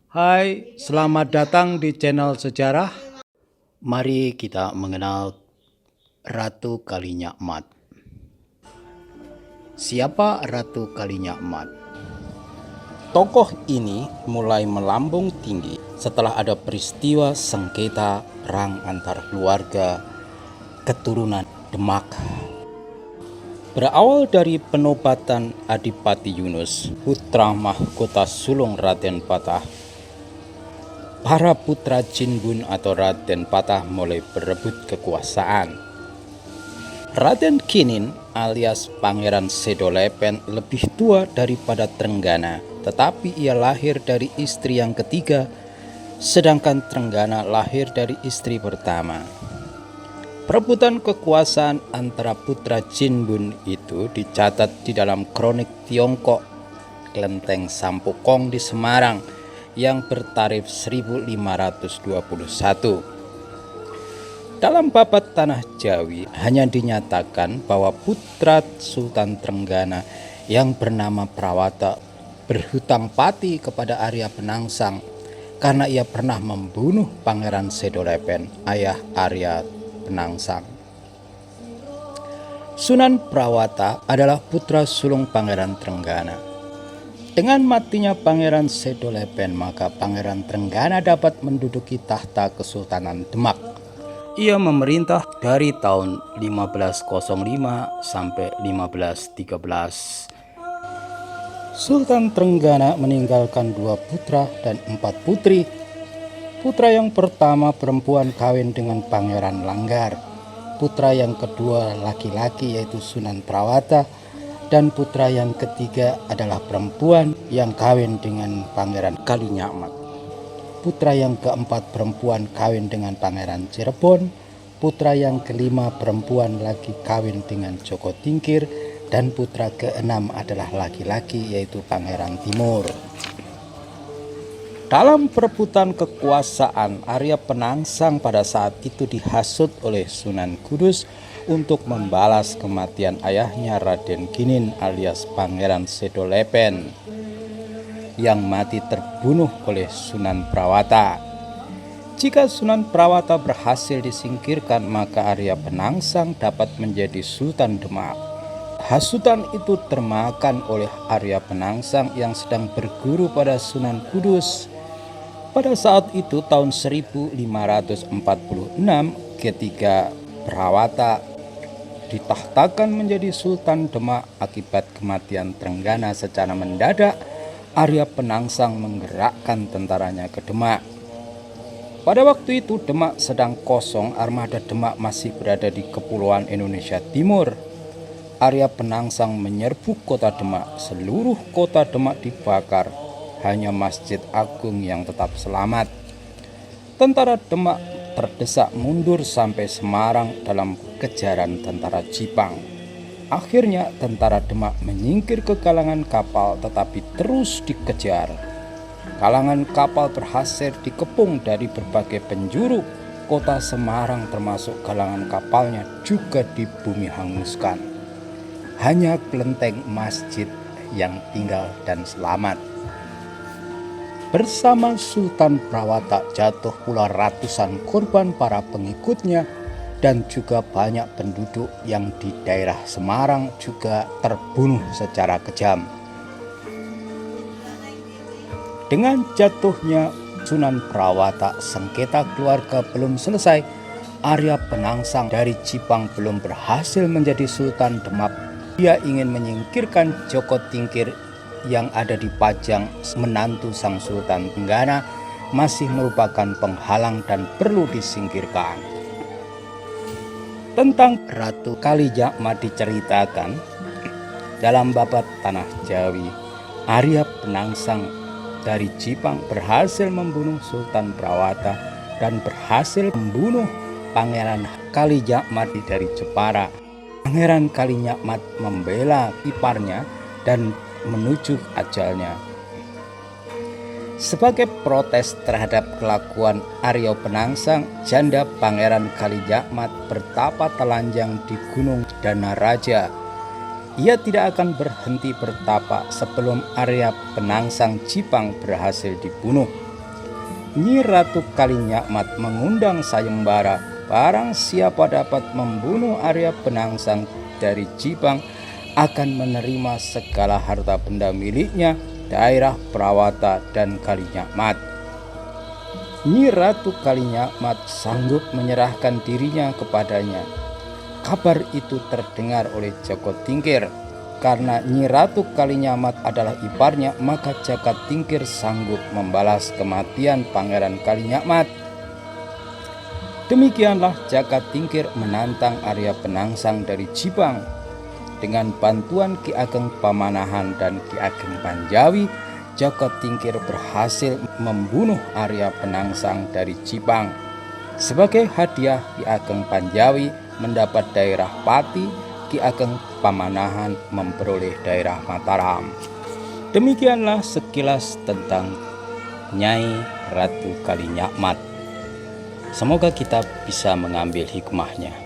Hai, selamat datang di channel sejarah. Mari kita mengenal Ratu Kalinyakmat. Siapa Ratu Kalinyakmat? Tokoh ini mulai melambung tinggi setelah ada peristiwa sengketa perang antar keluarga keturunan Demak. Berawal dari penobatan Adipati Yunus, putra mahkota sulung Raden Patah, para putra Jinbun atau Raden Patah mulai berebut kekuasaan. Raden Kinin alias Pangeran Sedolepen lebih tua daripada Trenggana, tetapi ia lahir dari istri yang ketiga, sedangkan Trenggana lahir dari istri pertama. Perebutan kekuasaan antara putra Jinbun itu dicatat di dalam kronik Tiongkok Kelenteng Sampokong di Semarang yang bertarikh 1521. Dalam babat Tanah Jawi hanya dinyatakan bahwa putra Sultan Trenggana yang bernama Prawata berhutang pati kepada Arya Penangsang karena ia pernah membunuh Pangeran Sedolepen, ayah Arya Penangsang. Sunan Prawata adalah putra sulung Pangeran Trenggana. Dengan matinya Pangeran Sedolepen, maka Pangeran Trenggana dapat menduduki tahta Kesultanan Demak. Ia memerintah dari tahun 1505 sampai 1513. Sultan Trenggana meninggalkan 2 putra dan 4 putri. Putra yang pertama perempuan kawin dengan Pangeran Langgar. Putra yang kedua laki-laki yaitu Sunan Prawata. Dan putra yang ketiga adalah perempuan yang kawin dengan Pangeran Kalinyakmat. Putra yang keempat perempuan kawin dengan Pangeran Cirebon. Putra yang kelima perempuan lagi kawin dengan Joko Tingkir. Dan putra keenam adalah laki-laki yaitu Pangeran Timur. Dalam perebutan kekuasaan, Arya Penangsang pada saat itu dihasut oleh Sunan Kudus untuk membalas kematian ayahnya Raden Kinin alias Pangeran Sedolepen yang mati terbunuh oleh Sunan Prawata. Jika Sunan Prawata berhasil disingkirkan, maka Arya Penangsang dapat menjadi Sultan Demak. Hasutan itu termakan oleh Arya Penangsang yang sedang berguru pada Sunan Kudus. Pada saat itu tahun 1546 ketika Prawata ditahtakan menjadi Sultan Demak akibat kematian Trenggana secara mendadak, Arya Penangsang menggerakkan tentaranya ke Demak. Pada waktu itu Demak sedang kosong, armada Demak masih berada di Kepulauan Indonesia Timur. Arya Penangsang menyerbu kota Demak, seluruh kota Demak dibakar, hanya Masjid Agung yang tetap selamat. Tentara Demak terdesak mundur sampai Semarang dalam kejaran tentara Jipang. Akhirnya tentara Demak menyingkir ke kalangan kapal tetapi terus dikejar. Kalangan kapal berhasil dikepung dari berbagai penjuru. Kota Semarang termasuk kalangan kapalnya juga dibumi hanguskan. Hanya kelenteng masjid yang tinggal dan selamat. Bersama Sultan Prawata jatuh pula ratusan korban para pengikutnya dan juga banyak penduduk yang di daerah Semarang juga terbunuh secara kejam. Dengan jatuhnya Sunan Prawata, sengketa keluarga belum selesai. Arya Penangsang dari Jipang belum berhasil menjadi Sultan Demak. Dia ingin menyingkirkan Joko Tingkir yang ada di Pajang, menantu sang Sultan Trenggana, masih merupakan penghalang dan perlu disingkirkan. Tentang Ratu Kalinyakmat diceritakan dalam babat Tanah Jawi. Arya Penangsang dari Jipang berhasil membunuh Sultan Prawata dan berhasil membunuh Pangeran Kalinyakmat dari Jepara. Pangeran Kalinyakmat membela iparnya dan menuju ajalnya. Sebagai protes terhadap kelakuan Arya Penangsang, janda Pangeran Kalinyakmat bertapa telanjang di Gunung Danaraja. Ia tidak akan berhenti bertapa sebelum Arya Penangsang Jipang berhasil dibunuh. Nyi Ratu Kalinyakmat mengundang sayembara, barang siapa dapat membunuh Arya Penangsang dari Jipang akan menerima segala harta benda miliknya, daerah Prawata dan Kalinyakmat. Nyi Ratu Kalinyakmat sanggup menyerahkan dirinya kepadanya. Kabar itu terdengar oleh Joko Tingkir. Karena Nyi Ratu Kalinyakmat adalah iparnya, maka Jaka Tingkir sanggup membalas kematian Pangeran Kalinyakmat. Demikianlah Jaka Tingkir menantang Arya Penangsang dari Jipang. Dengan bantuan Ki Ageng Pamanahan dan Ki Ageng Panjawi, Jaka Tingkir berhasil membunuh Arya Penangsang dari Jipang. Sebagai hadiah, Ki Ageng Panjawi mendapat daerah Pati, Ki Ageng Pamanahan memperoleh daerah Mataram. Demikianlah sekilas tentang Nyai Ratu Kalinyakmat. Semoga kita bisa mengambil hikmahnya.